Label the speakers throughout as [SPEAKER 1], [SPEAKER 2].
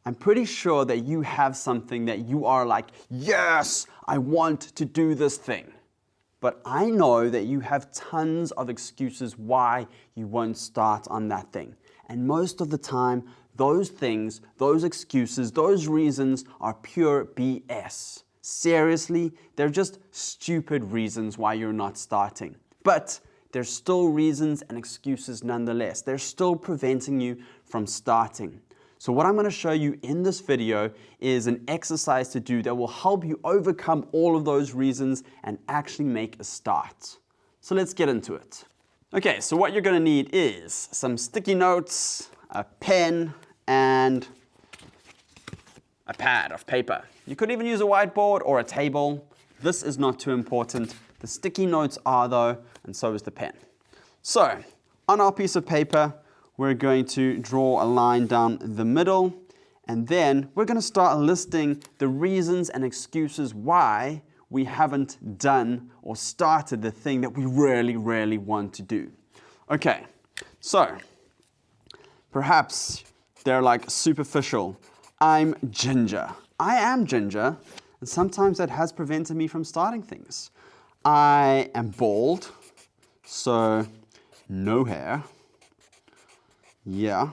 [SPEAKER 1] I'm pretty sure that you have something that you are like, yes, I want to do this thing. But I know that you have tons of excuses why you won't start on that thing. And most of the time, those things, those excuses, those reasons are pure BS. Seriously, they're just stupid reasons why you're not starting. But there's still reasons and excuses nonetheless. They're still preventing you from starting. So what I'm going to show you in this video is an exercise to do that will help you overcome all of those reasons and actually make a start. So let's get into it. Okay, so what you're going to need is some sticky notes, a pen, and a pad of paper. You could even use a whiteboard or a table. This is not too important. The sticky notes are though, and so is the pen. So, on our piece of paper, we're going to draw a line down the middle, and then we're going to start listing the reasons and excuses why we haven't done or started the thing that we really, really want to do. Okay, so perhaps they're like superficial. I'm ginger. I am ginger, and sometimes that has prevented me from starting things. I am bald, so no hair. Yeah.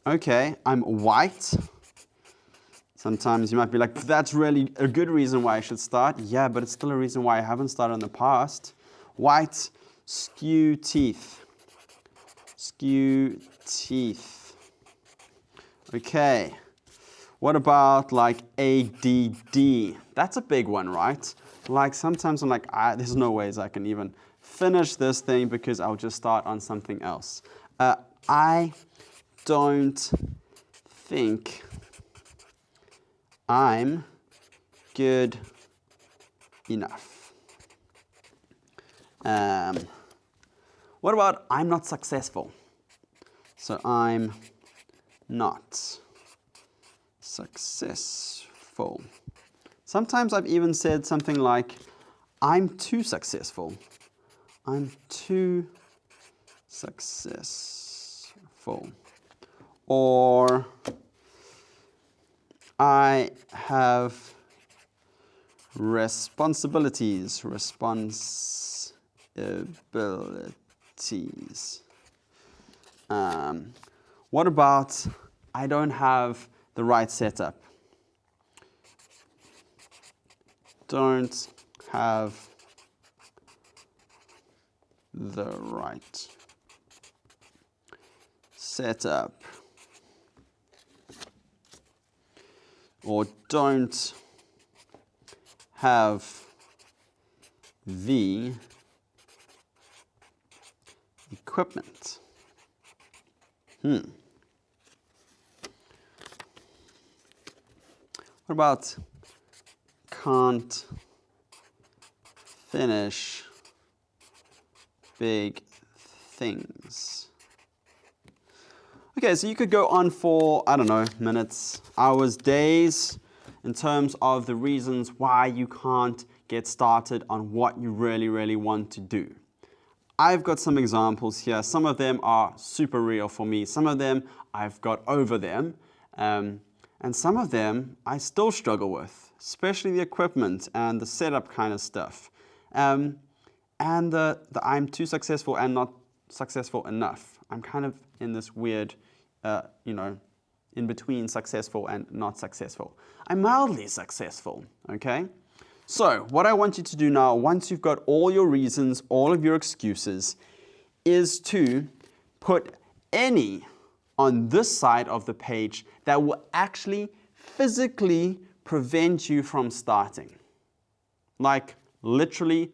[SPEAKER 1] Okay, I'm white. Sometimes you might be like, that's really a good reason why I should start. Yeah, but it's still a reason why I haven't started in the past. White, skew teeth. Skew teeth. Okay. What about like ADD? That's a big one, right? Like sometimes I'm like, there's no ways I can even finish this thing because I'll just start on something else. I don't think I'm good enough. What about I'm not successful? So I'm not successful. Sometimes I've even said something like, I'm too successful. I'm too successful. Or I have responsibilities. What about I don't have the right setup? Don't have the right setup. Or don't have the equipment. What about can't finish big things? Okay, so you could go on for, I don't know, minutes, hours, days, in terms of the reasons why you can't get started on what you really, really want to do. I've got some examples here. Some of them are super real for me. Some of them I've got over them. And some of them I still struggle with, especially the equipment and the setup kind of stuff. And the I'm too successful and not successful enough. I'm kind of in this weird, in between successful and not successful. I'm mildly successful, okay? So what I want you to do now, once you've got all your reasons, all of your excuses, is to put any on this side of the page that will actually physically prevent you from starting. Like literally,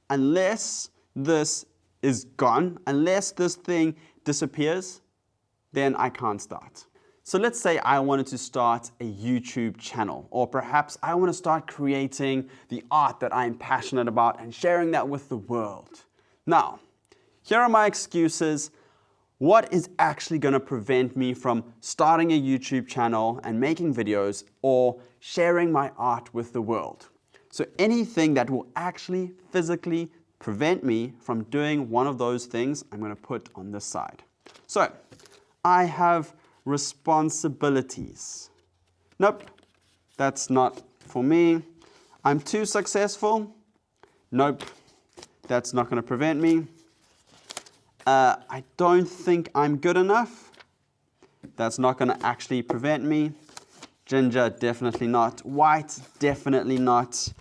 [SPEAKER 1] unless this is gone, unless this thing disappears, then I can't start. So let's say I wanted to start a YouTube channel, or perhaps I want to start creating the art that I'm passionate about and sharing that with the world. Now, here are my excuses. What is actually going to prevent me from starting a YouTube channel and making videos or sharing my art with the world? So anything that will actually physically prevent me from doing one of those things, I'm going to put on this side. So I have responsibilities. Nope, that's not for me. I'm too successful. Nope, that's not going to prevent me. I don't think I'm good enough. That's not going to actually prevent me. Ginger, definitely not. White, definitely not.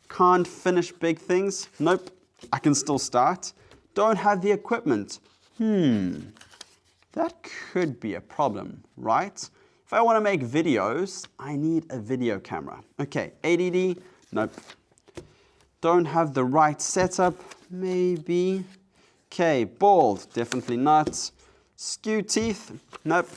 [SPEAKER 1] Can't finish big things. Nope, I can still start. Don't have the equipment. That could be a problem, right? If I want to make videos, I need a video camera. Okay, ADD, nope. Don't have the right setup, maybe. Okay, bald, definitely not. Skew teeth, nope.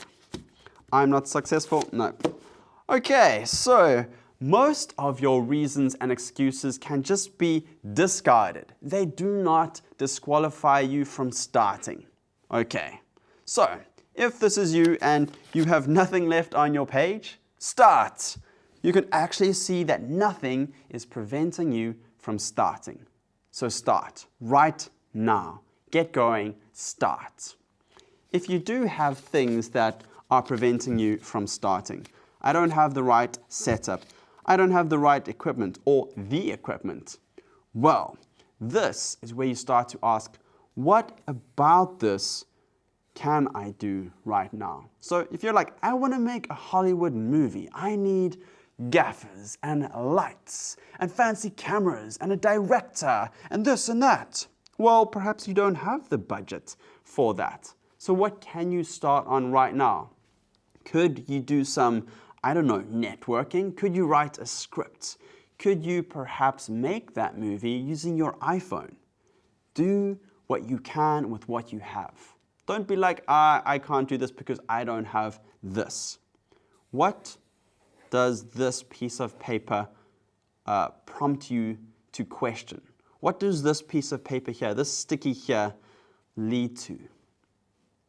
[SPEAKER 1] I'm not successful, nope. Okay, so most of your reasons and excuses can just be discarded. They do not disqualify you from starting. Okay, so if this is you and you have nothing left on your page, start. You can actually see that nothing is preventing you from starting. So start right now. Get going, start. If you do have things that are preventing you from starting, I don't have the right setup, I don't have the right equipment or the equipment. Well, this is where you start to ask, what about this can I do right now? So if you're like, I want to make a Hollywood movie, I need gaffers and lights and fancy cameras and a director and this and that. Well, perhaps you don't have the budget for that. So what can you start on right now? Could you do some, I don't know, networking? Could you write a script? Could you perhaps make that movie using your iPhone? Do what you can with what you have. Don't be like, I can't do this because I don't have this. What does this piece of paper prompt you to question? What does this piece of paper here, this sticky here, lead to?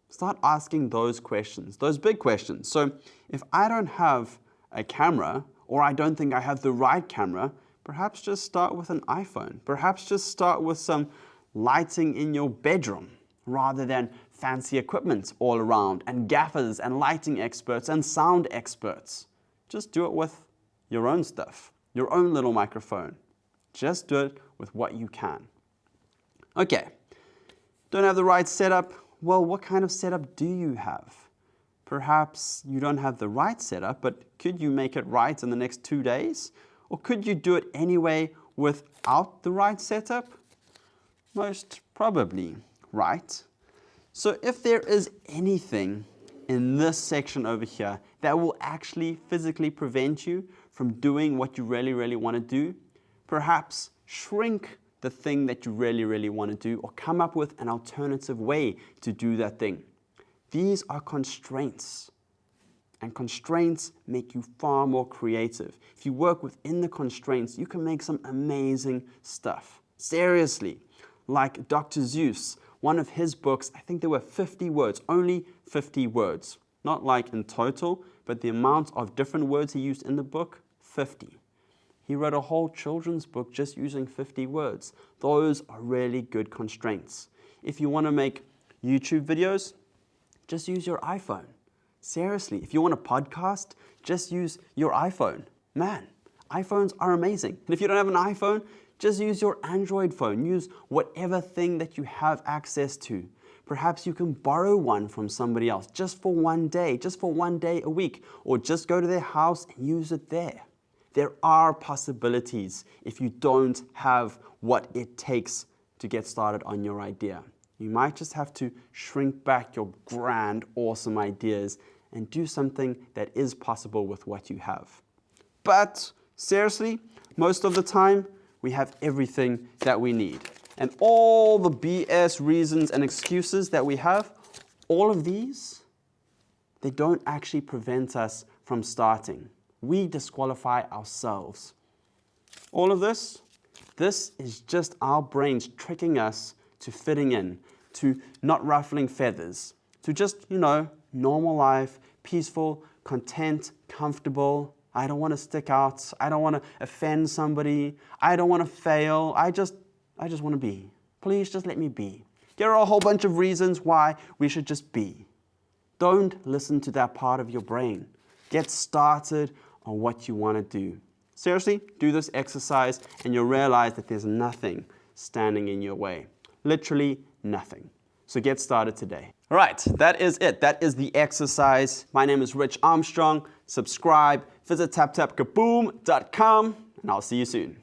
[SPEAKER 1] Start asking those questions, those big questions. So if I don't have a camera, or I don't think I have the right camera, perhaps just start with an iPhone. Perhaps just start with some lighting in your bedroom, rather than fancy equipment all around, and gaffers, and lighting experts, and sound experts. Just do it with your own stuff, your own little microphone. Just do it with what you can. Okay, don't have the right setup. Well, what kind of setup do you have? Perhaps you don't have the right setup, but could you make it right in the next 2 days? Or could you do it anyway without the right setup? Most probably, right? So if there is anything in this section over here that will actually physically prevent you from doing what you really, really want to do, perhaps shrink the thing that you really, really want to do, or come up with an alternative way to do that thing. These are constraints, and constraints make you far more creative. If you work within the constraints, you can make some amazing stuff. Seriously, like Dr. Seuss, one of his books, I think there were 50 words, only 50 words. Not like in total, but the amount of different words he used in the book, 50. He wrote a whole children's book just using 50 words. Those are really good constraints. If you want to make YouTube videos, just use your iPhone. Seriously, if you want a podcast, just use your iPhone. Man, iPhones are amazing. And if you don't have an iPhone, just use your Android phone. Use whatever thing that you have access to. Perhaps you can borrow one from somebody else just for one day a week, or just go to their house and use it there. There are possibilities if you don't have what it takes to get started on your idea. You might just have to shrink back your grand, awesome ideas and do something that is possible with what you have. But seriously, most of the time, we have everything that we need. And all the BS reasons and excuses that we have, all of these, they don't actually prevent us from starting. We disqualify ourselves. All of this is just our brains tricking us to fitting in, to not ruffling feathers, to just, normal life, peaceful, content, comfortable. I don't want to stick out. I don't want to offend somebody. I don't want to fail. I just want to be. Please just let me be. There are a whole bunch of reasons why we should just be. Don't listen to that part of your brain. Get started on what you want to do. Seriously, do this exercise and you'll realize that there's nothing standing in your way. Literally nothing. So get started today. All right, that is it. That is the exercise. My name is Rich Armstrong. Subscribe, visit taptapkaboom.com, and I'll see you soon.